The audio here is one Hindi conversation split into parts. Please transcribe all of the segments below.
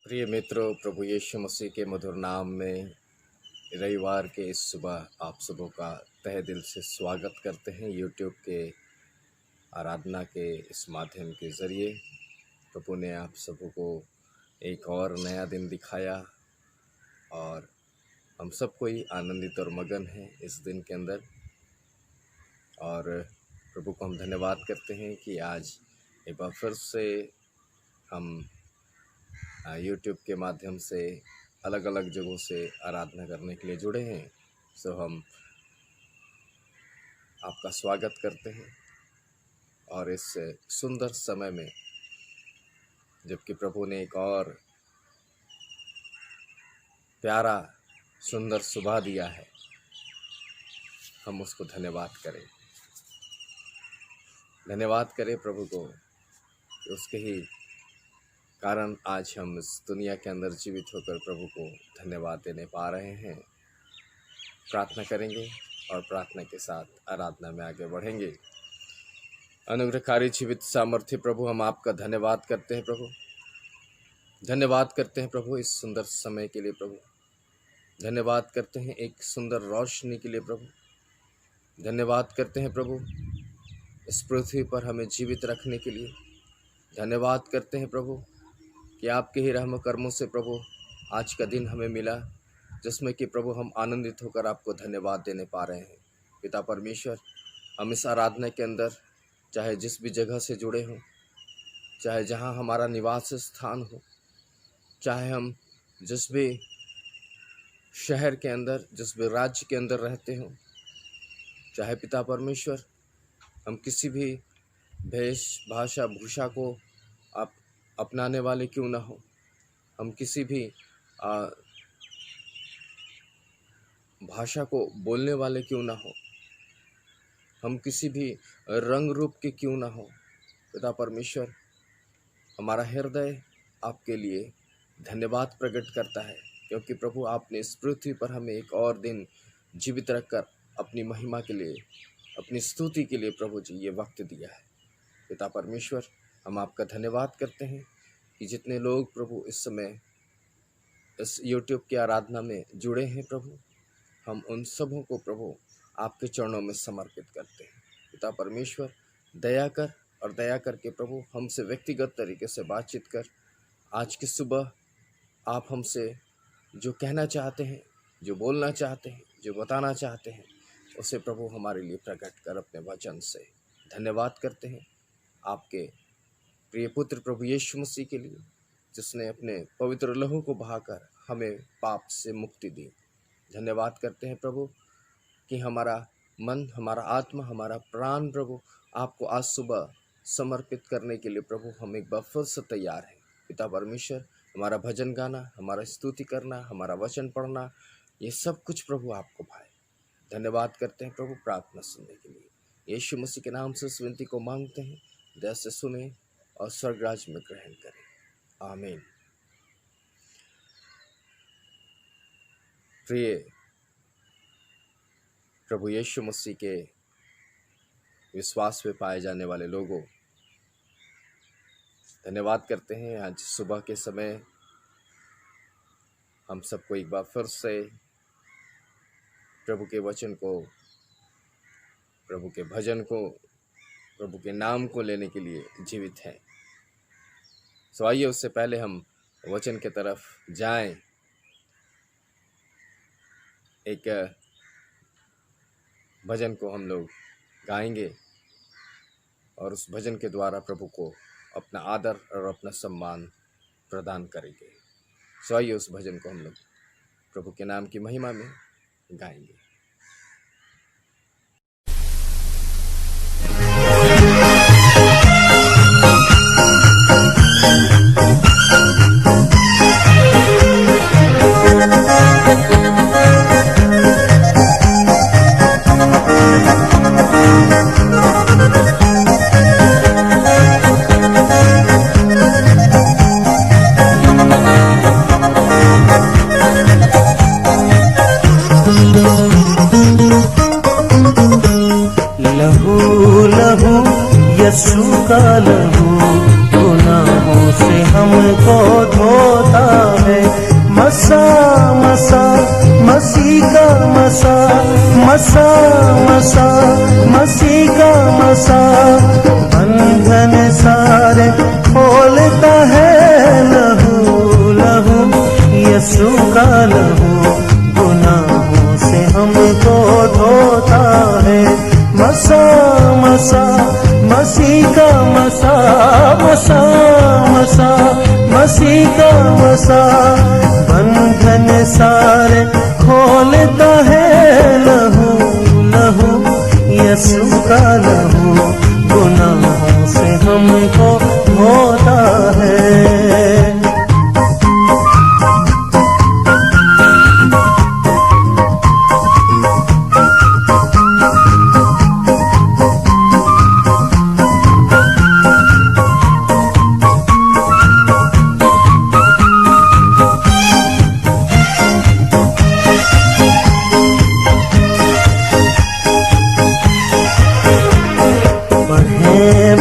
प्रिय मित्रों, प्रभु यीशु मसीह के मधुर नाम में रविवार के इस सुबह आप सबों का तहे दिल से स्वागत करते हैं। यूट्यूब के आराधना के इस माध्यम के ज़रिए प्रभु ने आप सबों को एक और नया दिन दिखाया और हम सब कोई आनंदित और मगन हैं इस दिन के अंदर। और प्रभु को हम धन्यवाद करते हैं कि आज एक बार फिर से हम यूट्यूब के माध्यम से अलग अलग जगहों से आराधना करने के लिए जुड़े हैं। सो हम आपका स्वागत करते हैं और इस सुंदर समय में जबकि प्रभु ने एक और प्यारा सुंदर सुबह दिया है, हम उसको धन्यवाद करें प्रभु को। उसके ही कारण आज हम इस दुनिया के अंदर जीवित होकर प्रभु को धन्यवाद देने पा रहे हैं। प्रार्थना करेंगे और प्रार्थना के साथ आराधना में आगे बढ़ेंगे। अनुग्रहकारी जीवित सामर्थ्य प्रभु, हम आपका धन्यवाद करते हैं प्रभु। धन्यवाद करते हैं प्रभु इस सुंदर समय के लिए प्रभु। धन्यवाद करते हैं एक सुंदर रोशनी के लिए प्रभु। धन्यवाद करते हैं प्रभु इस पृथ्वी पर हमें जीवित रखने के लिए। धन्यवाद करते हैं प्रभु कि आपके ही रहम कर्मों से प्रभु आज का दिन हमें मिला, जिसमें कि प्रभु हम आनंदित होकर आपको धन्यवाद देने पा रहे हैं। पिता परमेश्वर, हम इस आराधना के अंदर चाहे जिस भी जगह से जुड़े हों, चाहे जहां हमारा निवास स्थान हो, चाहे हम जिस भी शहर के अंदर, जिस भी राज्य के अंदर रहते हों, चाहे पिता परमेश्वर हम किसी भी भेष भाषा भूषा को आप अपनाने वाले क्यों ना हो, हम किसी भी भाषा को बोलने वाले क्यों ना हो, हम किसी भी रंग रूप के क्यों ना हो, पिता परमेश्वर हमारा हृदय आपके लिए धन्यवाद प्रकट करता है, क्योंकि प्रभु आपने इस पृथ्वी पर हमें एक और दिन जीवित रखकर अपनी महिमा के लिए, अपनी स्तुति के लिए प्रभु जी ये वक्त दिया है। पिता परमेश्वर, हम आपका धन्यवाद करते हैं कि जितने लोग प्रभु इस समय इस यूट्यूब की आराधना में जुड़े हैं प्रभु, हम उन सबों को प्रभु आपके चरणों में समर्पित करते हैं। पिता परमेश्वर, दया कर और दया करके प्रभु हमसे व्यक्तिगत तरीके से बातचीत कर। आज की सुबह आप हमसे जो कहना चाहते हैं, जो बोलना चाहते हैं, जो बताना चाहते हैं, उसे प्रभु हमारे लिए प्रकट कर अपने वचन से। धन्यवाद करते हैं आपके प्रिय पुत्र प्रभु यीशु मसीह के लिए, जिसने अपने पवित्र लहू को बहाकर हमें पाप से मुक्ति दी। धन्यवाद करते हैं प्रभु कि हमारा मन, हमारा आत्मा, हमारा प्राण प्रभु आपको आज सुबह समर्पित करने के लिए प्रभु हम एक बार फिर से तैयार हैं। पिता परमेश्वर, हमारा भजन गाना, हमारा स्तुति करना, हमारा वचन पढ़ना, ये सब कुछ प्रभु आपको भाए। धन्यवाद करते हैं प्रभु प्रार्थना सुनने के लिए। यीशु मसीह के नाम से इस विनती को मांगते हैं, दया से सुने और स्वर्गराज में ग्रहण करें। आमीन। प्रिय प्रभु यीशु मसीह के विश्वास में पाए जाने वाले लोगों, धन्यवाद करते हैं आज सुबह के समय हम सबको एक बार फिर से प्रभु के वचन को, प्रभु के भजन को, प्रभु के नाम को लेने के लिए जीवित हैं। सो आइए उससे पहले हम वचन के तरफ जाएं। एक भजन को हम लोग गाएंगे और उस भजन के द्वारा प्रभु को अपना आदर और अपना सम्मान प्रदान करेंगे। सो आइए उस भजन को हम लोग प्रभु के नाम की महिमा में गाएंगे। No मसा मसा मसा मसी का मसा बंधन सारे खोलता है लहू लहू यीशु का लहू गुनाहों से हमको धोता है मसा मसा मसी का मसा मसा मसा मसी का मसा बंधन सारे खोलता है लहू लहू यीशु का लहू गुनाहों से हमको धोता है।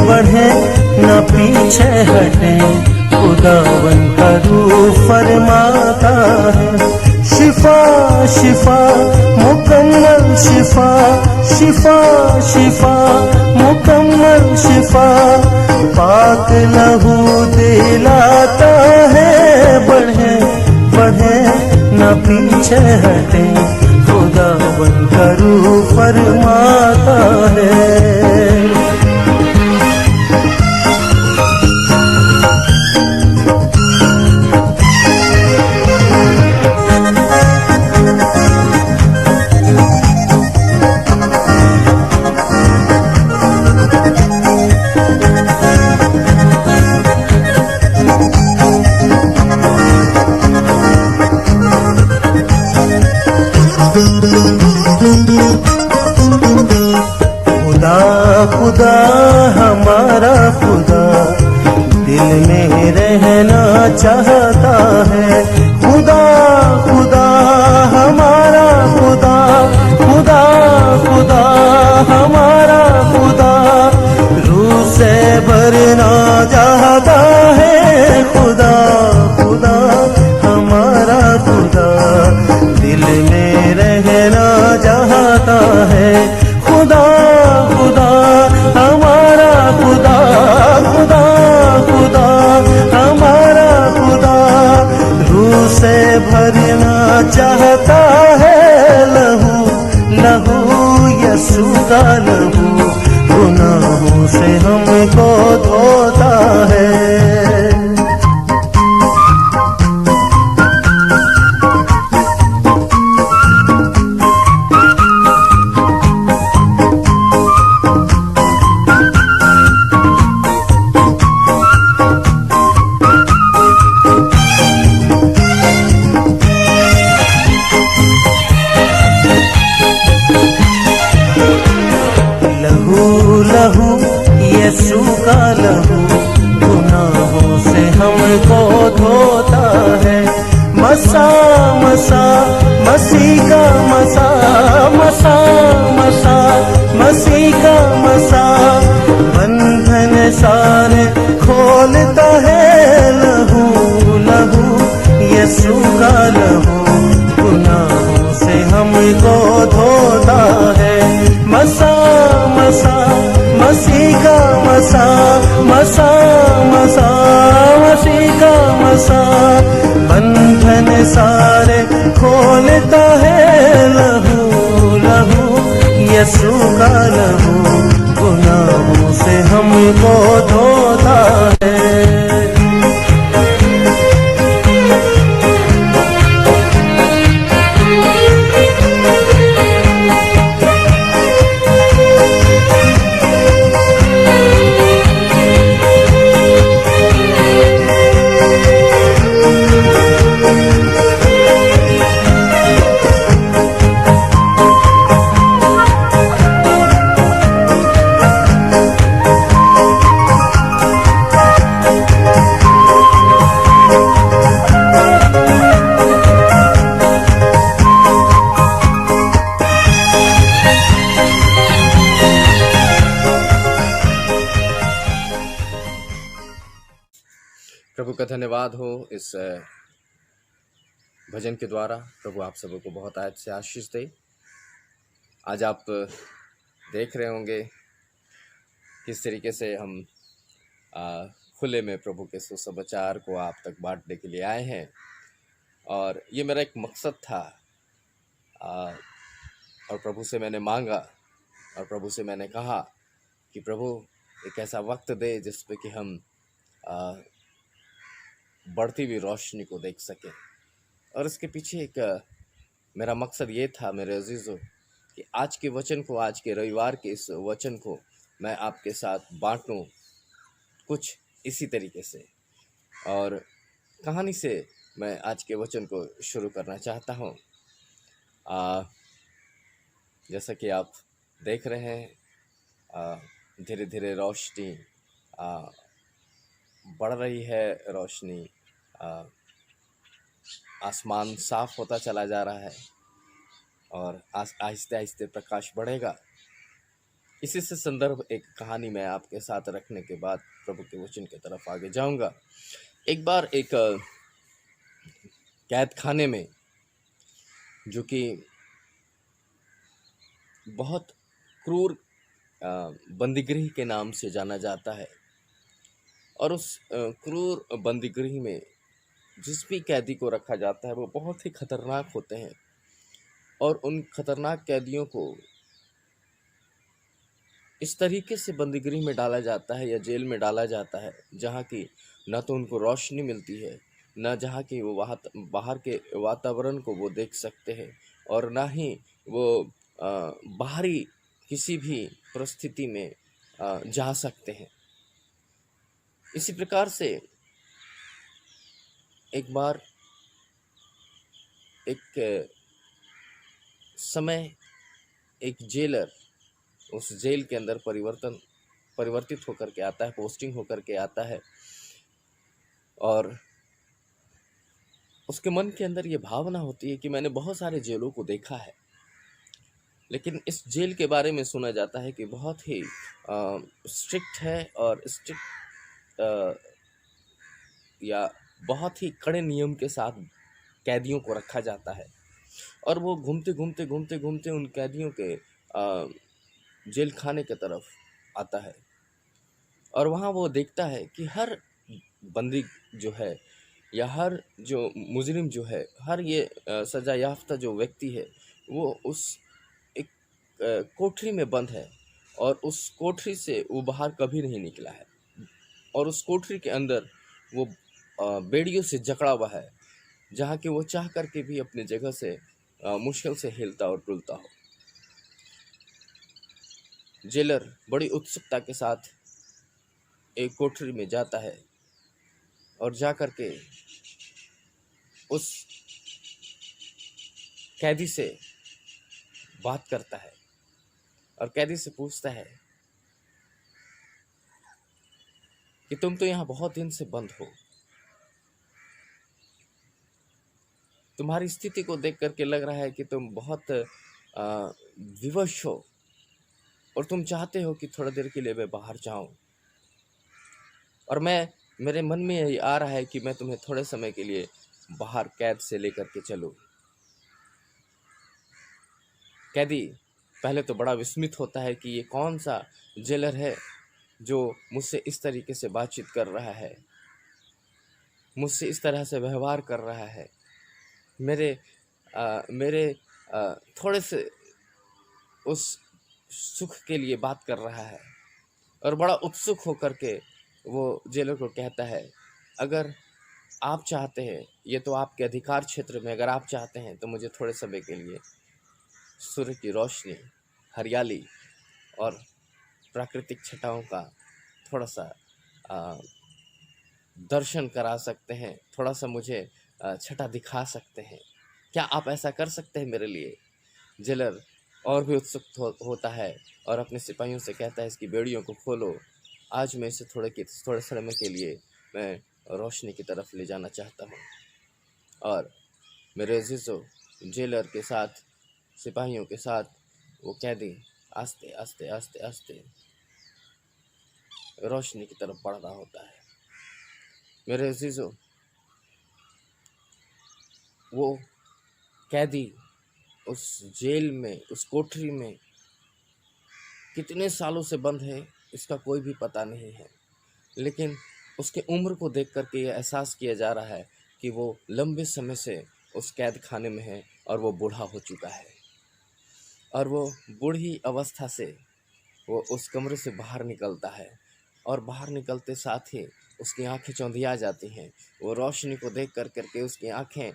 बढ़े न पीछे हटे खुदावन का रूह फरमाता है शिफा शिफा मुकम्मल शिफा शिफा शिफा मुकम्मल शिफा पाक लहू दिलाता है बढ़े बढ़े न पीछे हटे खुदावन का रूह फरमाता है। खुदा खुदा हमारा खुदा दिल में रहना चाहता है खुदा खुदा हमारा खुदा खुदा खुदा हमारा खुदा रूह से भरना चाहता है खुदा खुदा हमारा खुदा दिल में रहना चाहता है खुदा खुदा हमारा खुदा खुदा खुदा हमारा खुदा रूह से भरना चाहता है लहू लहू यीशु का लहू गुनाहों से हमको धोता है। लहू यीशु का लहू गुनाहों से हमको धोता है मसा मसा मसी का मसा मसा मसा मसी का मसा बंधन सारे खोलता है लहू लहू यीशु का लहू गुनाहों से हमको धोता है मसा मसा मसी का मसा मसा मसा मसी का मसा बंधन सारे खोलता है लहू लहू यीशु का लहू गुनाहों से हमको धोता है। प्रभु का धन्यवाद हो इस भजन के द्वारा। प्रभु आप सबको बहुत आयत से आशीष दे। आज आप देख रहे होंगे किस तरीके से हम खुले में प्रभु के सुसमाचार को आप तक बांटने के लिए आए हैं। और ये मेरा एक मकसद था, और प्रभु से मैंने मांगा और प्रभु से मैंने कहा कि प्रभु एक ऐसा वक्त दे जिसपे कि हम बढ़ती हुई रोशनी को देख सकें। और इसके पीछे एक मेरा मकसद ये था मेरे अजीज़ों कि आज के वचन को, आज के रविवार के इस वचन को मैं आपके साथ बांटूं कुछ इसी तरीके से। और कहानी से मैं आज के वचन को शुरू करना चाहता हूँ। जैसा कि आप देख रहे हैं, धीरे धीरे रोशनी बढ़ रही है, रोशनी आसमान साफ होता चला जा रहा है और आहिस्ते आहिस्ते प्रकाश बढ़ेगा। इसी से संदर्भ एक कहानी मैं आपके साथ रखने के बाद प्रभु के वचन की तरफ आगे जाऊंगा। एक बार एक कैद खाने में, जो कि बहुत क्रूर बंदीगृह के नाम से जाना जाता है, और उस क्रूर बंदीगृह में जिस भी कैदी को रखा जाता है वो बहुत ही खतरनाक होते हैं। और उन खतरनाक कैदियों को इस तरीके से बंदीगृह में डाला जाता है या जेल में डाला जाता है जहाँ की न तो उनको रोशनी मिलती है, न जहाँ की वो बाहर के वातावरण को वो देख सकते हैं, और ना ही वो बाहरी किसी भी परिस्थिति में जा सकते हैं। इसी प्रकार से एक बार एक समय एक जेलर उस जेल के अंदर परिवर्तित होकर के आता है, पोस्टिंग होकर के आता है, और उसके मन के अंदर ये भावना होती है कि मैंने बहुत सारे जेलों को देखा है, लेकिन इस जेल के बारे में सुना जाता है कि बहुत ही स्ट्रिक्ट है और स्ट्रिक्ट या बहुत ही कड़े नियम के साथ कैदियों को रखा जाता है। और वो घूमते उन कैदियों के जेल खाने की तरफ आता है, और वहाँ वो देखता है कि हर बंदी जो है या हर जो मुजरिम जो है, हर ये सजा याफ्ता जो व्यक्ति है, वो उस एक कोठरी में बंद है, और उस कोठरी से वो बाहर कभी नहीं निकला है, और उस कोठरी के अंदर वो बेड़ियों से जकड़ा हुआ है, जहाँ कि वो चाह करके भी अपनी जगह से मुश्किल से हिलता और डुलता हो। जेलर बड़ी उत्सुकता के साथ एक कोठरी में जाता है और जा करके उस कैदी से बात करता है और कैदी से पूछता है कि तुम तो यहाँ बहुत दिन से बंद हो, तुम्हारी स्थिति को देख करके लग रहा है कि तुम बहुत विवश हो, और तुम चाहते हो कि थोड़ा देर के लिए मैं बाहर जाऊं, और मेरे मन में यही आ रहा है कि मैं तुम्हें थोड़े समय के लिए बाहर कैद से लेकर के चलूं। कैदी पहले तो बड़ा विस्मित होता है कि ये कौन सा जेलर है जो मुझसे इस तरीके से बातचीत कर रहा है, मुझसे इस तरह से व्यवहार कर रहा है, मेरे थोड़े से उस सुख के लिए बात कर रहा है। और बड़ा उत्सुक होकर के वो जेलर को कहता है, अगर आप चाहते हैं, ये तो आपके अधिकार क्षेत्र में, अगर आप चाहते हैं तो मुझे थोड़े समय के लिए सूर्य की रोशनी, हरियाली और प्राकृतिक छटाओं का थोड़ा सा दर्शन करा सकते हैं, थोड़ा सा मुझे छटा दिखा सकते हैं, क्या आप ऐसा कर सकते हैं मेरे लिए? जेलर और भी उत्सुक होता है और अपने सिपाहियों से कहता है, इसकी बेड़ियों को खोलो, आज मैं इसे थोड़े समय के लिए मैं रोशनी की तरफ ले जाना चाहता हूँ। और मेरे अजीज़ों, जेलर के साथ, सिपाहियों के साथ वो कैदी आस्ते आस्ते आस्ते आस्ते रोशनी की तरफ बढ़ रहा होता है। मेरे अजीज़ों, वो कैदी उस जेल में, उस कोठरी में कितने सालों से बंद है, इसका कोई भी पता नहीं है। लेकिन उसके उम्र को देख कर के ये एहसास किया जा रहा है कि वो लंबे समय से उस कैद खाने में है और वो बूढ़ा हो चुका है। और वो बूढ़ी अवस्था से वो उस कमरे से बाहर निकलता है और बाहर निकलते साथ ही उसकी आंखें चौंधिया जाती हैं। वो रोशनी को देख कर करके उसकी आंखें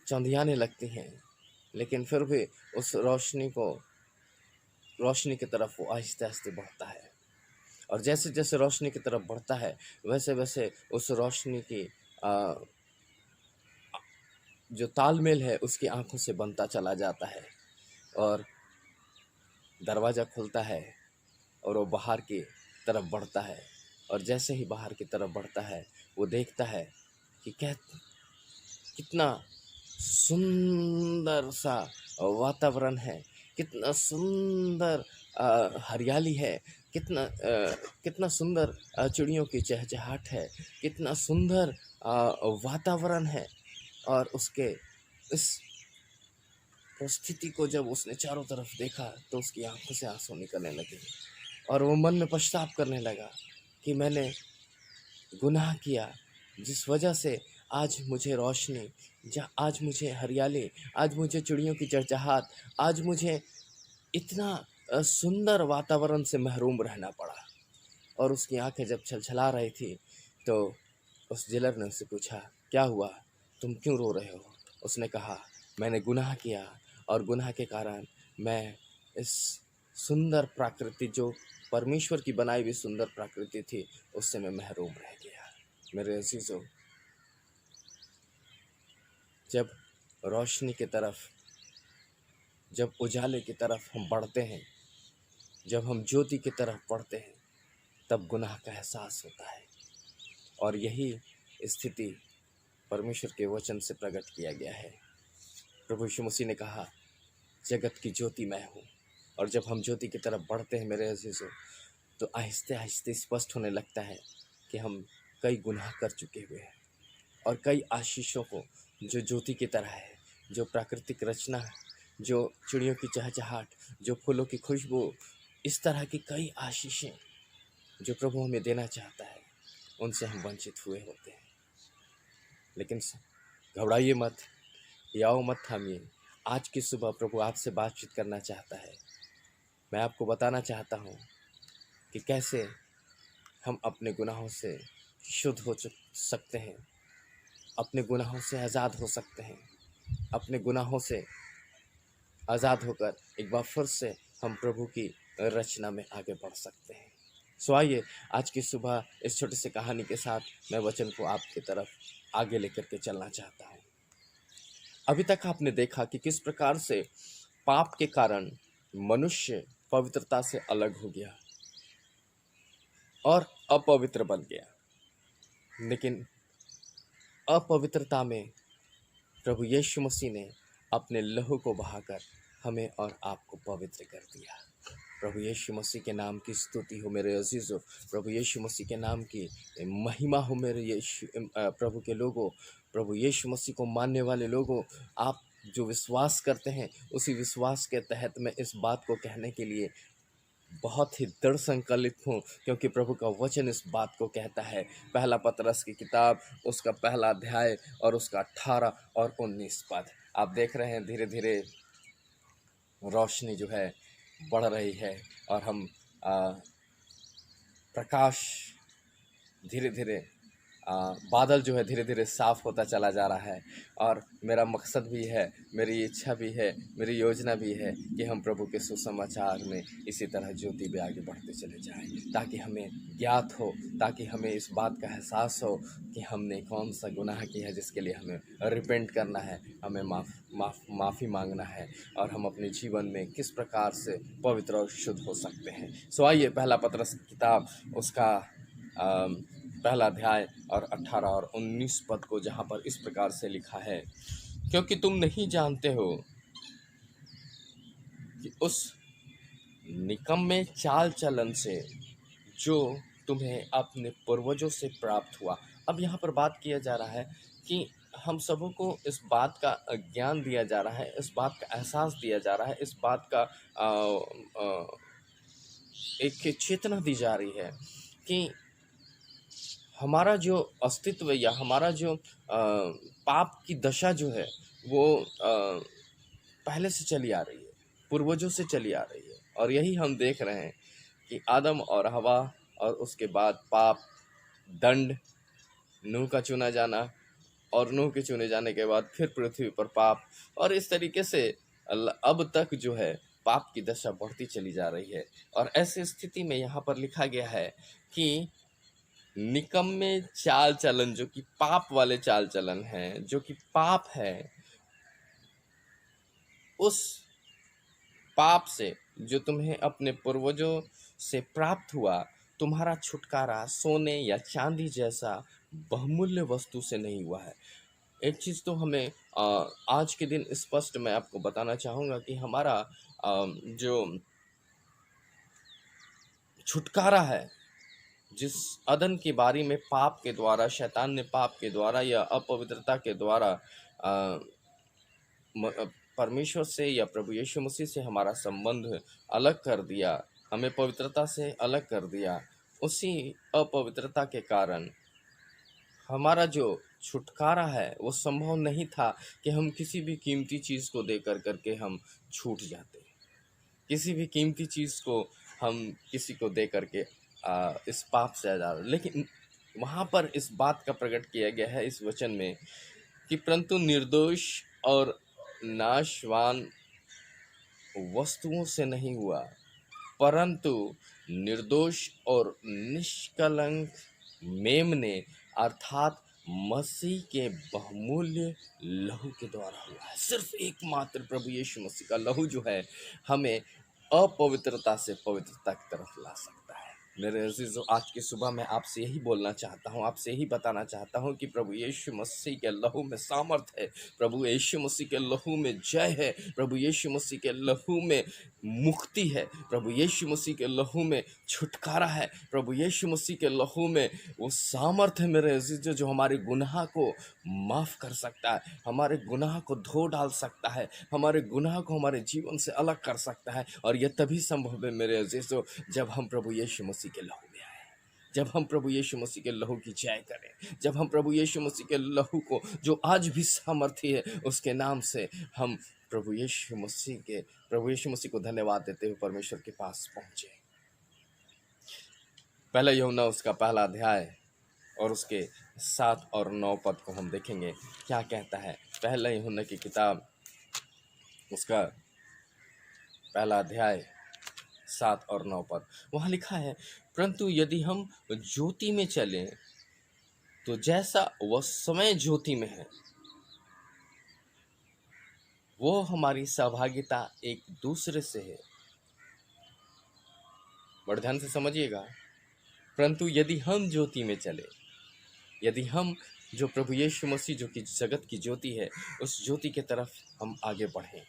चौंधियाने लगती हैं, लेकिन फिर भी उस रोशनी की तरफ वो आहिस्ते आहिस्ते बढ़ता है। और जैसे जैसे रोशनी की तरफ बढ़ता है वैसे वैसे उस रोशनी की जो तालमेल है उसकी आंखों से बनता चला जाता है। और दरवाज़ा खुलता है और वो बाहर की तरफ बढ़ता है। और जैसे ही बाहर की तरफ बढ़ता है वो देखता है कि कितना सुंदर सा वातावरण है, कितना सुंदर हरियाली है, कितना सुंदर चिड़ियों की चहचहाट है, कितना सुंदर वातावरण है। और उसके इस परिस्थिति को जब उसने चारों तरफ देखा तो उसकी आंखों से आंसू निकलने लगे और वो मन में पछतावा करने लगा कि मैंने गुनाह किया, जिस वजह से आज मुझे रोशनी, आज मुझे हरियाली, आज मुझे चिड़ियों की चहचहाट, आज मुझे इतना सुंदर वातावरण से महरूम रहना पड़ा। और उसकी आंखें जब छलछला रही थी तो उस जेलर ने उससे पूछा, क्या हुआ, तुम क्यों रो रहे हो? उसने कहा, मैंने गुनाह किया और गुनाह के कारण मैं इस सुंदर प्रकृति, जो परमेश्वर की बनाई हुई सुंदर प्रकृति थी, उससे मैं महरूम रह गया। मेरे अजीजों, जब रोशनी की तरफ, जब उजाले की तरफ हम बढ़ते हैं, जब हम ज्योति की तरफ बढ़ते हैं, तब गुनाह का एहसास होता है। और यही स्थिति परमेश्वर के वचन से प्रकट किया गया है। प्रभु यीशु मसीह ने कहा, जगत की ज्योति मैं हूँ। और जब हम ज्योति की तरफ बढ़ते हैं मेरे अजीजों, तो आहिस्ते आहिस्ते स्पष्ट होने लगता है कि हम कई गुनाह कर चुके हुए हैं और कई आशीषों को, जो ज्योति की तरह है, जो प्राकृतिक रचना है, जो चिड़ियों की चहचहाट, जो फूलों की खुशबू, इस तरह की कई आशीषें जो प्रभु हमें देना चाहता है, उनसे हम वंचित हुए होते हैं। लेकिन घबराइए मत, याओ मत थामिए। आज की सुबह प्रभु आपसे बातचीत करना चाहता है। मैं आपको बताना चाहता हूँ कि कैसे हम अपने गुनाहों से शुद्ध हो सकते हैं, अपने गुनाहों से आज़ाद हो सकते हैं, अपने गुनाहों से आज़ाद होकर एक बार फिर से हम प्रभु की रचना में आगे बढ़ सकते हैं। सो आइए, आज की सुबह इस छोटी सी कहानी के साथ मैं वचन को आपकी तरफ आगे लेकर के चलना चाहता हूँ। अभी तक आपने देखा कि किस प्रकार से पाप के कारण मनुष्य पवित्रता से अलग हो गया और अपवित्र बन गया। लेकिन अपवित्रता में प्रभु यीशु मसीह ने अपने लहू को बहाकर हमें और आपको पवित्र कर दिया। प्रभु यीशु मसीह के नाम की स्तुति हो मेरे अजीज़ों, प्रभु यीशु मसीह के नाम की महिमा हो मेरे प्रभु के लोगों, प्रभु यीशु मसीह को मानने वाले लोगों। आप जो विश्वास करते हैं, उसी विश्वास के तहत मैं इस बात को कहने के लिए बहुत ही दृढ़ संकल्पित हूँ, क्योंकि प्रभु का वचन इस बात को कहता है। पहला पतरस की किताब, उसका पहला अध्याय और उसका 18 और 19 पद। आप देख रहे हैं धीरे धीरे रोशनी जो है बढ़ रही है और हम प्रकाश धीरे धीरे बादल जो है धीरे धीरे साफ होता चला जा रहा है। और मेरा मकसद भी है, मेरी इच्छा भी है, मेरी योजना भी है कि हम प्रभु के सुसमाचार में इसी तरह ज्योति में आगे बढ़ते चले जाएं, ताकि हमें ज्ञात हो, ताकि हमें इस बात का एहसास हो कि हमने कौन सा गुनाह किया है जिसके लिए हमें रिपेंट करना है, हमें माफ़ी मांगना है और हम अपने जीवन में किस प्रकार से पवित्र और शुद्ध हो सकते हैं। सो आइए, पहला पतरस की किताब, उसका पहला अध्याय और 18 और 19 पद को, जहाँ पर इस प्रकार से लिखा है, क्योंकि तुम नहीं जानते हो कि उस निकम्मे चाल चलन से जो तुम्हें अपने पूर्वजों से प्राप्त हुआ। अब यहाँ पर बात किया जा रहा है कि हम सबों को इस बात का ज्ञान दिया जा रहा है, इस बात का एहसास दिया जा रहा है, इस बात का एक चेतना दी जा रही है कि हमारा जो अस्तित्व या हमारा जो पाप की दशा जो है वो पहले से चली आ रही है, पूर्वजों से चली आ रही है। और यही हम देख रहे हैं कि आदम और हवा, और उसके बाद पाप, दंड, नूह का चुना जाना, और नूह के चुने जाने के बाद फिर पृथ्वी पर पाप, और इस तरीके से अब तक जो है पाप की दशा बढ़ती चली जा रही है। और ऐसी स्थिति में यहाँ पर लिखा गया है कि निकम्मे चाल चलन, जो कि पाप वाले चाल चलन हैं, जो कि पाप है, उस पाप से जो तुम्हें अपने पूर्वजों से प्राप्त हुआ, तुम्हारा छुटकारा सोने या चांदी जैसा बहुमूल्य वस्तु से नहीं हुआ है। एक चीज़ तो हमें आज के दिन स्पष्ट मैं आपको बताना चाहूँगा कि हमारा जो छुटकारा है, जिस अदन की बारी में पाप के द्वारा, शैतान ने पाप के द्वारा या अपवित्रता के द्वारा परमेश्वर से या प्रभु यीशु मसीह से हमारा संबंध अलग कर दिया, हमें पवित्रता से अलग कर दिया, उसी अपवित्रता के कारण हमारा जो छुटकारा है वो संभव नहीं था कि हम किसी भी कीमती चीज़ को दे करके हम छूट जाते। किसी भी कीमती चीज़ को हम किसी को दे करके इस पाप से आज़ाद। लेकिन वहाँ पर इस बात का प्रकट किया गया है इस वचन में कि परंतु निर्दोष और नाशवान वस्तुओं से नहीं हुआ, परंतु निर्दोष और निष्कलंक मेमने अर्थात मसीह के बहुमूल्य लहू के द्वारा हुआ है। सिर्फ एकमात्र प्रभु यीशु मसीह का लहू जो है हमें अपवित्रता से पवित्रता की तरफ ला सकता है। मेरे अजीजों, आज की सुबह मैं आपसे यही बोलना चाहता हूँ, आपसे यही बताना चाहता हूँ कि प्रभु यीशु मसीह के लहू में सामर्थ है, प्रभु यीशु मसीह के लहू में जय है, प्रभु यीशु मसीह के लहू में मुक्ति है, प्रभु यीशु मसीह के लहू में छुटकारा है, प्रभु यीशु मसीह के लहू में वो सामर्थ है मेरे अजीजों, जो हमारे गुनाह को माफ़ कर सकता है, हमारे गुनाह को धो डाल सकता है, हमारे गुनाह को हमारे जीवन से अलग कर सकता है। और यह तभी संभव है मेरे अजीजों जब हम प्रभु यीशु मसीह के लहू में आए, जब हम प्रभु यीशु मसीह के लहू की जय करें, जब हम प्रभु यीशु मसीह के लहू को, जो आज भी सामर्थी है, उसके नाम से हम प्रभु यीशु मसीह को धन्यवाद देते हुए परमेश्वर के पास पहुँचे। पहला यूहन्ना उसका पहला अध्याय और उसके 7 और 9 पद को हम देखेंगे क्या कहता है। पहला यूहन्ना की किताब उसका पहला अध्याय 7 और 9 पद, वहाँ लिखा है, परंतु यदि हम ज्योति में चलें तो जैसा वह समय ज्योति में है, वो हमारी सहभागिता एक दूसरे से है। बड़े ध्यान से समझिएगा, परंतु यदि हम ज्योति में चले, यदि हम जो प्रभु यीशु मसीह जो कि जगत की ज्योति है, उस ज्योति के तरफ हम आगे बढ़ें।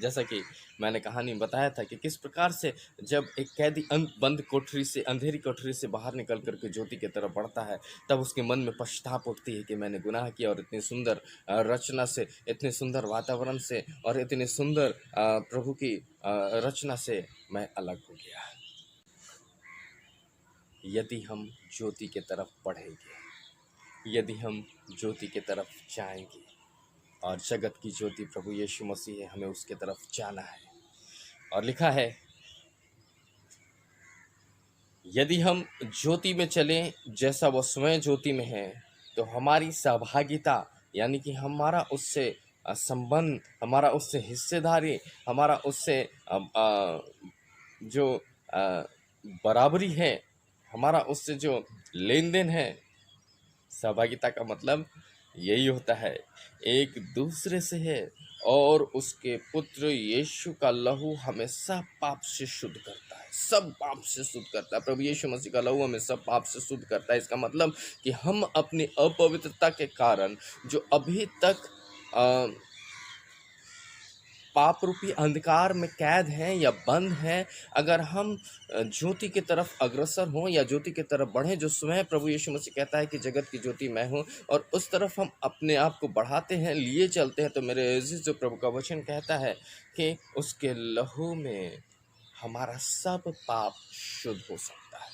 जैसा कि मैंने कहानी में बताया था कि किस प्रकार से जब एक कैदी बंद कोठरी से, अंधेरी कोठरी से बाहर निकल करके ज्योति की तरफ बढ़ता है, तब उसके मन में पश्चाताप उठती है कि मैंने गुनाह किया और इतनी सुंदर रचना से, इतने सुंदर वातावरण से और इतने सुंदर प्रभु की रचना से मैं अलग हो गया। यदि हम ज्योति की तरफ बढ़ेंगे, यदि हम ज्योति की तरफ जाएंगे, और जगत की ज्योति प्रभु यीशु मसीह है, हमें उसके तरफ जाना है। और लिखा है, यदि हम ज्योति में चलें जैसा वह स्वयं ज्योति में है, तो हमारी सहभागिता यानी कि हमारा उससे संबंध, हमारा उससे हिस्सेदारी, हमारा उससे जो बराबरी है, हमारा उससे जो लेन देन है, सहभागिता का मतलब यही होता है, एक दूसरे से है। और उसके पुत्र यीशु का लहू हमें सब पाप से शुद्ध करता है, सब पाप से शुद्ध करता है। प्रभु यीशु मसीह का लहू हमें सब पाप से शुद्ध करता है। इसका मतलब कि हम अपनी अपवित्रता के कारण जो अभी तक पाप रूपी अंधकार में कैद हैं या बंद हैं, अगर हम ज्योति की तरफ अग्रसर हों या ज्योति की तरफ बढ़ें, जो स्वयं प्रभु यीशु मसीह कहता है कि जगत की ज्योति मैं हूँ, और उस तरफ हम अपने आप को बढ़ाते हैं, लिए चलते हैं, तो मेरे अजीज, जो प्रभु का वचन कहता है कि उसके लहू में हमारा सब पाप शुद्ध हो सकता है।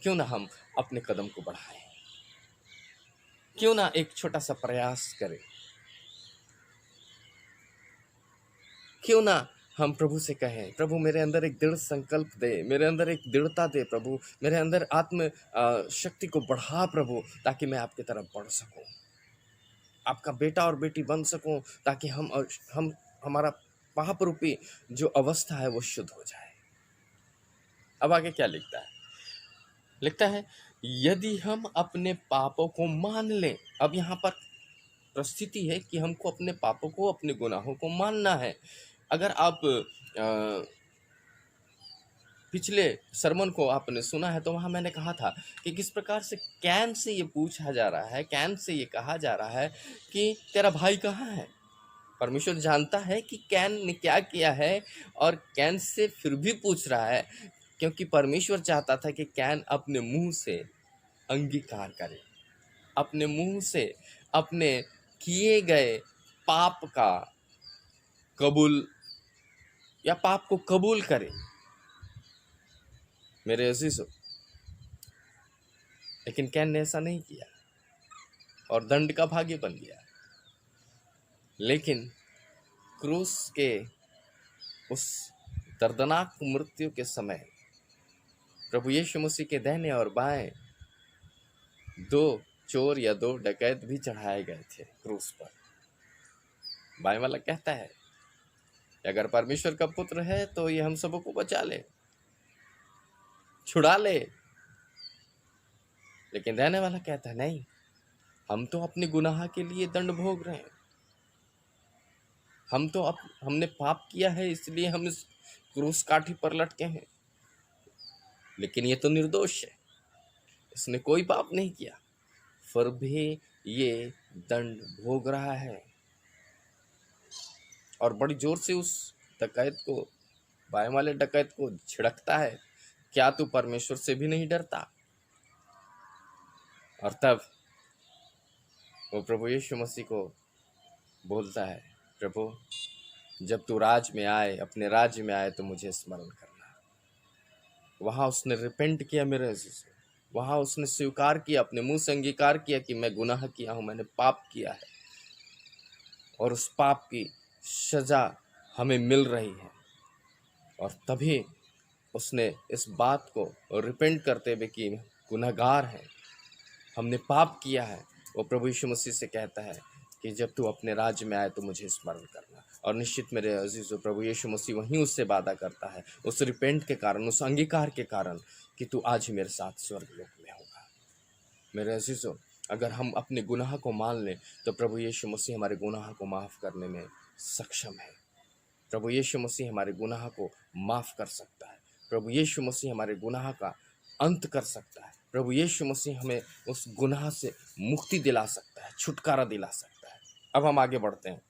क्यों ना हम अपने कदम को बढ़ाएं, क्यों ना एक छोटा सा प्रयास करें, क्यों ना हम प्रभु से कहें, प्रभु मेरे अंदर एक दृढ़ संकल्प दे, मेरे अंदर एक दृढ़ता दे प्रभु, मेरे अंदर आत्म शक्ति को बढ़ा प्रभु, ताकि मैं आपकी तरफ बढ़ सकूं, आपका बेटा और बेटी बन सकूं, ताकि हम हमारा पाप रूपी जो अवस्था है वो शुद्ध हो जाए। अब आगे क्या लिखता है? लिखता है, यदि हम अपने पापों को मान लें। अब यहाँ पर परिस्थिति है कि हमको अपने पापों को, अपने गुनाहों को मानना है। अगर आप पिछले सरमन को आपने सुना है तो वहाँ मैंने कहा था कि किस प्रकार से कैन से ये पूछा जा रहा है, कैन से ये कहा जा रहा है कि तेरा भाई कहाँ है। परमेश्वर जानता है कि कैन ने क्या किया है, और कैन से फिर भी पूछ रहा है, क्योंकि परमेश्वर चाहता था कि कैन अपने मुंह से अंगीकार करे, अपने मुंह से अपने किए गए पाप का कबूल या पाप को कबूल करे। मेरे अजीजों, लेकिन कैन ने ऐसा नहीं किया और दंड का भागी बन गया। लेकिन क्रूस के उस दर्दनाक मृत्यु के समय प्रभु यीशु मसीह के दाहिने और बाएं 2 चोर या 2 डकैत भी चढ़ाए गए थे क्रूस पर। बाएं वाला कहता है अगर परमेश्वर का पुत्र है तो ये हम सबों को बचा ले, छुड़ा ले। लेकिन दाहिने वाला कहता है नहीं, हम तो अपने गुनाह के लिए दंड भोग रहे हैं, हमने पाप किया है, इसलिए हम इस क्रूस काठी पर लटके हैं। लेकिन ये तो निर्दोष है, इसने कोई पाप नहीं किया, फिर भी ये दंड भोग रहा है। और बड़ी जोर से उस डकैत को, बाएं वाले डकैत को झिड़कता है, क्या तू परमेश्वर से भी नहीं डरता? और तब वो प्रभु यीशु मसीह को बोलता है, प्रभु जब तू राज में आए, अपने राज्य में आए, तो मुझे स्मरण करना। वहाँ उसने रिपेंट किया मेरे अजीज, वहाँ उसने स्वीकार किया, अपने मुंह से अंगीकार किया कि मैं गुनाह किया हूँ, मैंने पाप किया है, और उस पाप की सजा हमें मिल रही है। और तभी उसने इस बात को रिपेंट करते हुए कि गुनहगार है, हमने पाप किया है, वो प्रभु यीशु मसीह से कहता है कि जब तू अपने राज्य में आए तो मुझे स्मरण करना। और निश्चित मेरे अजीजों, प्रभु यीशु मसीह वहीं उससे वादा करता है, उस रिपेंट के कारण, उस अंगीकार के कारण, कि तू आज ही मेरे साथ स्वर्गलोक में होगा। मेरे अजीजों, अगर हम अपने गुनाह को मान लें तो प्रभु यीशु मसीह हमारे गुनाह को माफ़ करने में सक्षम है। प्रभु यीशु मसीह हमारे गुनाह को माफ़ कर सकता है। प्रभु यीशु मसीह हमारे गुनाह का अंत कर सकता है। प्रभु यीशु मसीह हमें उस गुनाह से मुक्ति दिला सकता है, छुटकारा दिला सकता है। अब हम आगे बढ़ते हैं।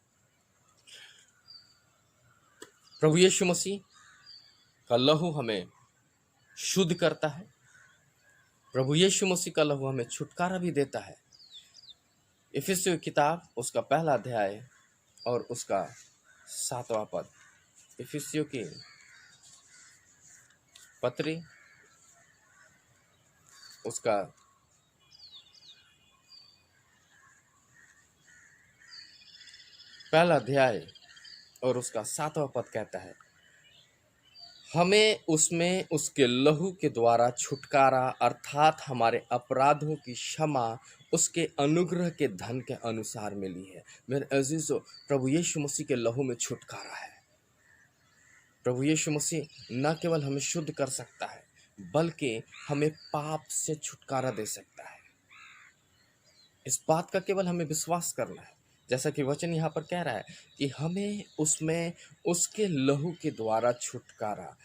प्रभु यीशु मसीह का लहू हमें शुद्ध करता है, प्रभु यीशु मसीह का लहू हमें छुटकारा भी देता है। इफिसियों की किताब उसका 1 अध्याय और उसका 7वां पद। इफिसियों की पत्री उसका 1 अध्याय और उसका 7वां पद कहता है, हमें उसमें उसके लहू के द्वारा छुटकारा, अर्थात हमारे अपराधों की क्षमा उसके अनुग्रह के धन के अनुसार मिली है। मेरे अजीजों, प्रभु यीशु मसीह के लहू में छुटकारा है। प्रभु यीशु मसीह न केवल हमें शुद्ध कर सकता है, बल्कि हमें पाप से छुटकारा दे सकता है। इस बात का केवल हमें विश्वास करना है, जैसा कि वचन यहाँ पर कह रहा है कि हमें उसमें उसके लहू के द्वारा छुटकारा,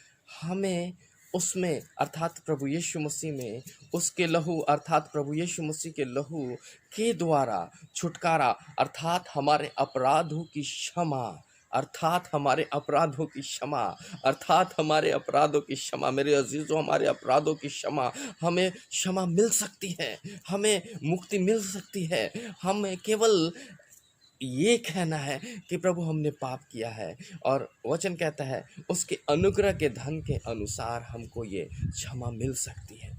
हमें उसमें अर्थात प्रभु यीशु मसीह में उसके लहू अर्थात प्रभु यीशु मसीह के लहू के द्वारा छुटकारा अर्थात हमारे अपराधों की क्षमा अर्थात हमारे अपराधों की क्षमा अर्थात हमारे अपराधों की क्षमा मेरे अजीजों हमारे अपराधों की क्षमा हमें क्षमा मिल सकती है, हमें मुक्ति मिल सकती है। हमें केवल ये कहना है कि प्रभु हमने पाप किया है और वचन कहता है उसके अनुग्रह के धन के अनुसार हमको ये क्षमा मिल सकती है।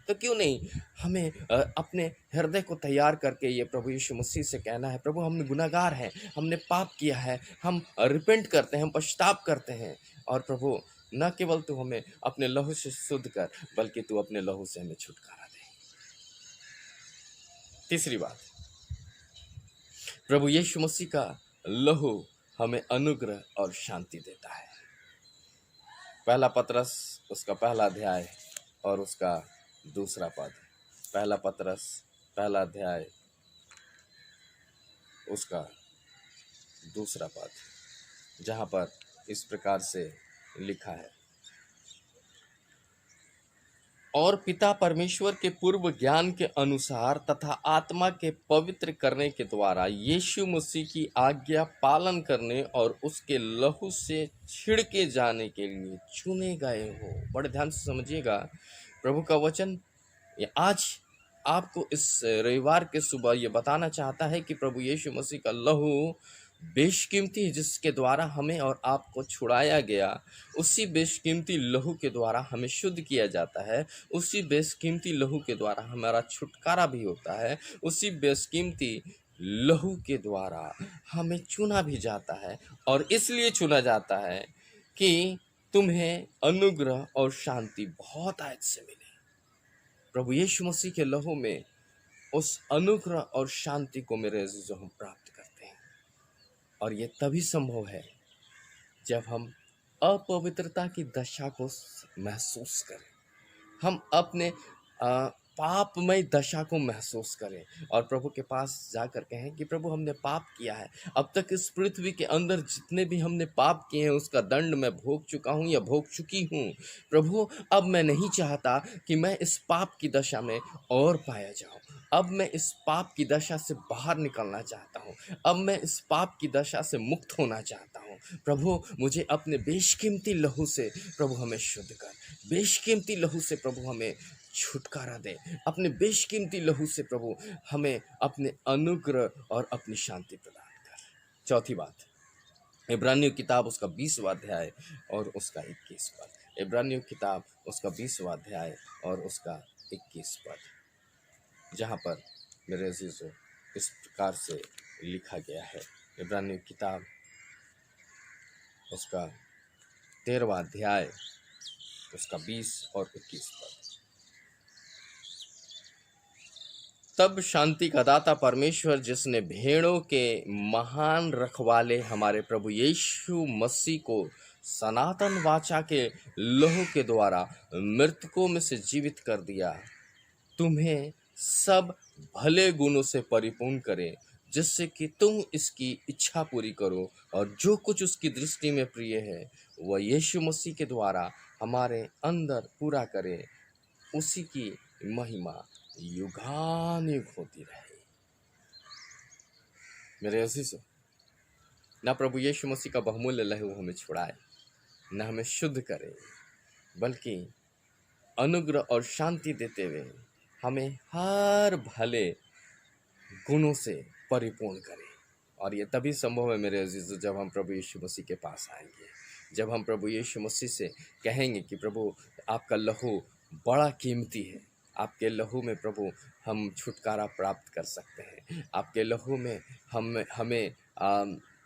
तो क्यों नहीं हमें अपने हृदय को तैयार करके ये प्रभु यीशु मसीह से कहना है, प्रभु हम गुनाहगार हैं, हमने पाप किया है, हम रिपेंट करते हैं, हम पश्चाताप करते हैं और प्रभु न केवल तू हमें अपने लहू से शुद्ध कर बल्कि तू अपने लहू से हमें छुटकारा दे। तीसरी बात, प्रभु यीशु मसीह का लहू हमें अनुग्रह और शांति देता है। पहला पतरस उसका पहला अध्याय और उसका दूसरा पद, पहला पतरस पहला अध्याय उसका दूसरा पद, जहाँ पर इस प्रकार से लिखा है, और पिता परमेश्वर के पूर्व ज्ञान के अनुसार तथा आत्मा के पवित्र करने के द्वारा यीशु मसीह की आज्ञा पालन करने और उसके लहू से छिड़के जाने के लिए चुने गए हो। बड़े ध्यान से समझिएगा, प्रभु का वचन ये आज आपको इस रविवार के सुबह ये बताना चाहता है कि प्रभु यीशु मसीह का लहू बेशकीमती है, जिसके द्वारा हमें और आपको छुड़ाया गया। उसी बेशकीमती लहू के द्वारा हमें शुद्ध किया जाता है, उसी बेशकीमती लहू के द्वारा हमारा छुटकारा भी होता है, उसी बेशकीमती लहू के द्वारा हमें चुना भी जाता है। और इसलिए चुना जाता है कि तुम्हें अनुग्रह और शांति बहुत आयत से मिले। प्रभु यीशु मसीह के लहू में उस अनुग्रह और शांति को मेरे अजीजों हम प्राप्त करते हैं और ये तभी संभव है जब हम अपवित्रता की दशा को महसूस करें, हम अपने पापमय दशा को महसूस करें और प्रभु के पास जाकर कहें कि प्रभु हमने पाप किया है, अब तक इस पृथ्वी के अंदर जितने भी हमने पाप किए हैं उसका दंड मैं भोग चुका हूँ या भोग चुकी हूँ। प्रभु अब मैं नहीं चाहता कि मैं इस पाप की दशा में और पाया जाऊँ, अब मैं इस पाप की दशा से बाहर निकलना चाहता हूँ, अब मैं इस पाप की दशा से मुक्त होना चाहता हूँ। प्रभु मुझे अपने बेशकीमती लहू से प्रभु हमें शुद्ध कर, बेशकीमती लहू से प्रभु हमें छुटकारा दे, अपने बेशकीमती लहू से प्रभु हमें अपने अनुग्रह और अपनी शांति प्रदान कर। चौथी बात, इब्रानियों किताब उसका 20वां अध्याय और उसका 21 पद, इब्रानियों किताब उसका 20वां अध्याय और उसका 21 पद, जहाँ पर मेरे अजीजों इस प्रकार से लिखा गया है। इब्रानियों किताब उसका 13वां अध्याय उसका 20 और 21 पद, तब शांति का दाता परमेश्वर जिसने भेड़ों के महान रखवाले हमारे प्रभु यीशु मसीह को सनातन वाचा के लहू के द्वारा मृतकों में से जीवित कर दिया, तुम्हें सब भले गुणों से परिपूर्ण करे, जिससे कि तुम इसकी इच्छा पूरी करो और जो कुछ उसकी दृष्टि में प्रिय है वह यीशु मसीह के द्वारा हमारे अंदर पूरा करे। उसी की महिमा युगानुयुग होती रहे। मेरे अजीजों, ना प्रभु यीशु मसीह का बहुमूल्य लहू हमें छुड़ाए, न हमें शुद्ध करे, बल्कि अनुग्रह और शांति देते हुए हमें हर भले गुणों से परिपूर्ण करे। और ये तभी संभव है मेरे अजीजों जब हम प्रभु यीशु मसीह के पास आएंगे, जब हम प्रभु यीशु मसीह से कहेंगे कि प्रभु आपका लहू बड़ा कीमती है, आपके लहू में प्रभु हम छुटकारा प्राप्त कर सकते हैं, आपके लहू में हमें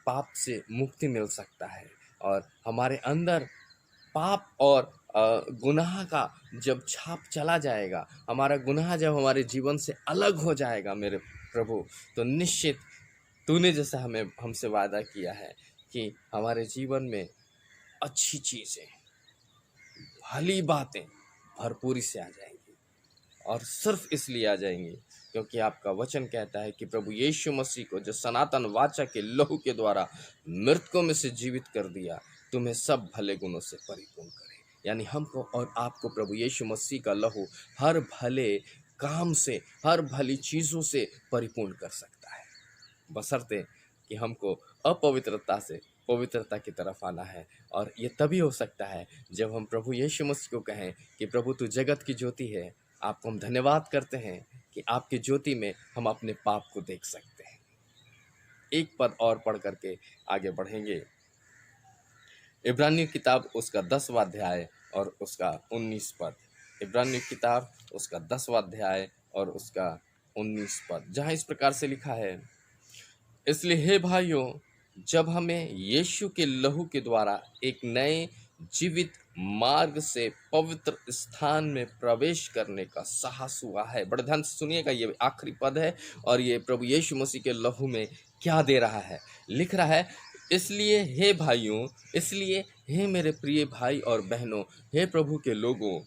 पाप से मुक्ति मिल सकता है और हमारे अंदर पाप और गुनाह का जब छाप चला जाएगा, हमारा गुनाह जब हमारे जीवन से अलग हो जाएगा मेरे प्रभु, तो निश्चित तूने जैसा हमसे वादा किया है कि हमारे जीवन में अच्छी चीज़ें, भली बातें भरपूरी से आ जाएंगी। और सिर्फ इसलिए आ जाएंगी क्योंकि आपका वचन कहता है कि प्रभु यीशु मसीह को जो सनातन वाचा के लहू के द्वारा मृतकों में से जीवित कर दिया, तुम्हें सब भले गुणों से परिपूर्ण करे। यानी हमको और आपको प्रभु यीशु मसीह का लहू हर भले काम से, हर भली चीज़ों से परिपूर्ण कर सकता है, बशर्ते कि हमको अपवित्रता से पवित्रता की तरफ आना है। और ये तभी हो सकता है जब हम प्रभु यीशु मसीह को कहें कि प्रभु तू जगत की ज्योति है। आपको हम धन्यवाद करते हैं कि आपकी ज्योति में हम अपने पाप को देख सकते हैं। एक पद और पढ़ करके आगे बढ़ेंगे। इब्रानियों किताब उसका 10वां अध्याय और उसका 19 पद। इब्रानियों किताब उसका 10वां अध्याय और उसका 19 पद, जहाँ इस प्रकार से लिखा है, इसलिए हे भाइयों, जब हमें यीशु के लहू के द्वारा एक नए जीवित मार्ग से पवित्र स्थान में प्रवेश करने का साहस हुआ है। बड़े ध्यान से सुनिएगा, ये आखिरी पद है और ये प्रभु यीशु मसीह के लहू में क्या दे रहा है। लिख रहा है, इसलिए हे भाइयों, इसलिए हे मेरे प्रिय भाई और बहनों, हे प्रभु के लोगों,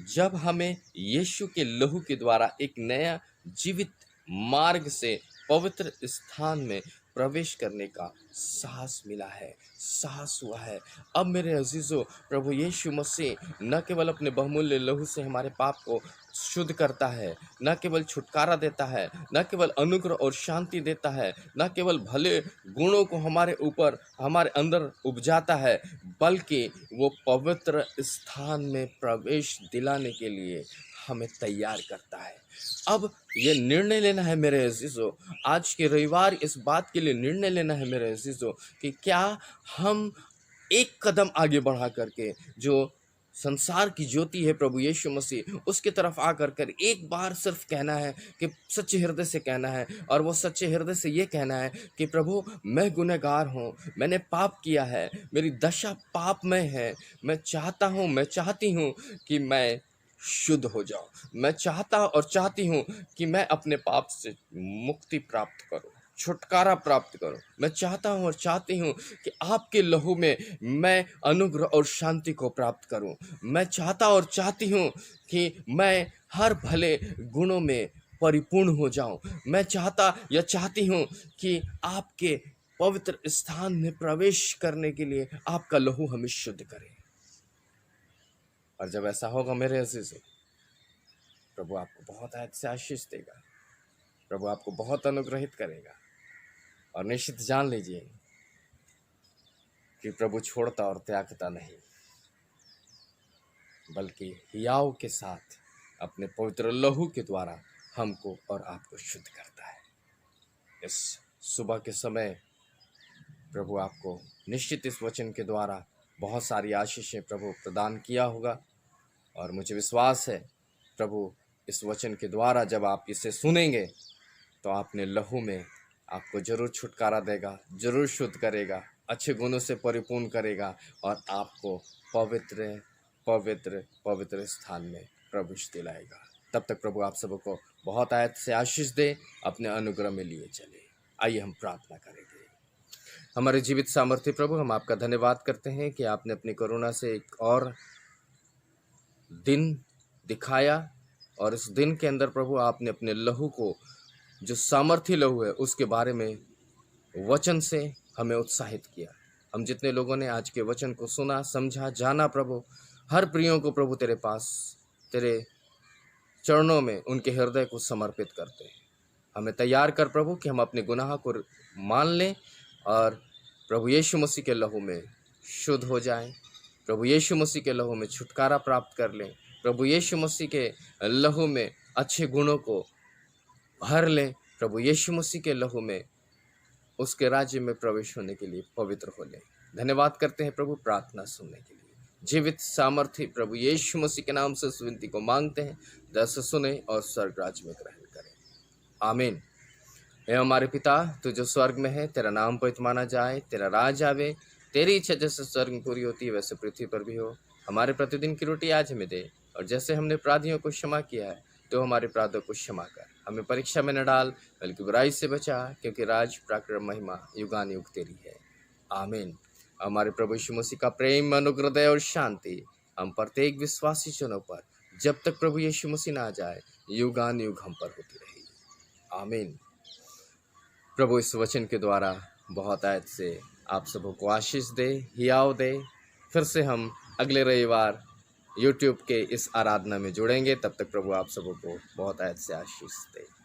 जब हमें यीशु के लहू के द्वारा एक नया जीवित मार्ग से पवित्र स्थान में प्रवेश करने का साहस मिला है, साहस हुआ है। अब मेरे अजीजों, प्रभु यीशु मसीह न केवल अपने बहुमूल्य लहू से हमारे पाप को शुद्ध करता है, न केवल छुटकारा देता है, न केवल अनुग्रह और शांति देता है, न केवल भले गुणों को हमारे ऊपर, हमारे अंदर उपजाता है, बल्कि वो पवित्र स्थान में प्रवेश दिलाने के लिए हमें तैयार करता है। अब ये निर्णय लेना है मेरे अजीजों, आज के रविवार इस बात के लिए निर्णय लेना है मेरे अजीजों कि क्या हम एक कदम आगे बढ़ा करके जो संसार की ज्योति है प्रभु यीशु मसीह, उसके तरफ आकर कर एक बार सिर्फ कहना है कि सच्चे हृदय से कहना है, और वो सच्चे हृदय से ये कहना है कि प्रभु मैं गुनहगार हूँ, मैंने पाप किया है, मेरी दशा पापमय है, मैं चाहता हूँ, मैं चाहती हूँ कि मैं शुद्ध हो जाऊं, मैं चाहता और चाहती हूँ कि मैं अपने पाप से मुक्ति प्राप्त करूं, छुटकारा प्राप्त करूं। मैं चाहता हूं और चाहती हूं कि आपके लहू में मैं अनुग्रह और शांति को प्राप्त करूं। मैं चाहता और चाहती हूं कि मैं हर भले गुणों में परिपूर्ण हो जाऊं। मैं चाहता या चाहती हूं कि आपके पवित्र स्थान में प्रवेश करने के लिए आपका लहू हमें शुद्ध करे। और जब ऐसा होगा मेरे अजीजों, प्रभु आपको बहुत आयत से आशीष देगा, प्रभु आपको बहुत अनुग्रहित करेगा। और निश्चित जान लीजिए कि प्रभु छोड़ता और त्यागता नहीं, बल्कि हियाव के साथ अपने पवित्र लहू के द्वारा हमको और आपको शुद्ध करता है। इस सुबह के समय प्रभु आपको निश्चित इस वचन के द्वारा बहुत सारी आशीषें प्रभु प्रदान किया होगा, और मुझे विश्वास है प्रभु इस वचन के द्वारा जब आप इसे सुनेंगे तो अपने लहू में आपको जरूर छुटकारा देगा, जरूर शुद्ध करेगा, अच्छे गुणों से परिपूर्ण करेगा और आपको पवित्र पवित्र पवित्र स्थान में प्रवेश दिलाएगा। तब तक प्रभु आप सबको बहुत आयत से आशीष दे, अपने अनुग्रह में लिए चले। आइए हम प्रार्थना करेंगे। हमारे जीवित सामर्थ्य प्रभु, हम आपका धन्यवाद करते हैं कि आपने अपनी करुणा से एक और दिन दिखाया, और इस दिन के अंदर प्रभु आपने अपने लहू को, जो सामर्थ्य लहू है, उसके बारे में वचन से हमें उत्साहित किया। हम जितने लोगों ने आज के वचन को सुना, समझा, जाना प्रभु, हर प्रियों को प्रभु तेरे पास, तेरे चरणों में उनके हृदय को समर्पित करते हैं। हमें तैयार कर प्रभु कि हम अपने गुनाह को मान लें और प्रभु यीशु मसीह के लहू में शुद्ध हो जाएं, प्रभु यीशु मसीह के लहू में छुटकारा प्राप्त कर लें, प्रभु यीशु मसीह के लहू में अच्छे गुणों को भर लें, प्रभु यीशु मसीह के लहू में उसके राज्य में प्रवेश होने के लिए पवित्र हो लें। धन्यवाद करते हैं प्रभु प्रार्थना सुनने के लिए। जीवित सामर्थ्य प्रभु यीशु मसीह के नाम से इस विनती को मांगते हैं, दया से सुने और स्वर्ग राज्य में ग्रहण करें। आमीन। हे हमारे पिता, तू जो स्वर्ग में है, तेरा नाम पवित्र माना जाए, तेरा राज आवे, तेरी इच्छा जैसे स्वर्ग में पूरी होती है वैसे पृथ्वी पर भी हो। हमारे प्रतिदिन की रोटी आज हमें दे, और जैसे हमने अपराधियों को क्षमा किया है तो हमारे अपराधों को क्षमा कर। हमें परीक्षा में न डाल, बल्कि बुराई से बचा, क्योंकि राज, पराक्रम, महिमा युगानुयुग तेरी है। आमीन। हमारे प्रभु यीशु मसीह का प्रेम, अनुग्रह और शांति हम प्रत्येक विश्वासी जनों पर, जब तक प्रभु यीशु मसीह ना आ जाए, युगानुयुग हम पर होती रहेगी। आमीन। प्रभु इस वचन के द्वारा बहुत आयत से आप सबों को आशीष दे, हियाव दे। फिर से हम अगले रविवार यूट्यूब के इस आराधना में जुड़ेंगे। तब तक प्रभु आप सबों को बहुत ऐसे आशीष दे।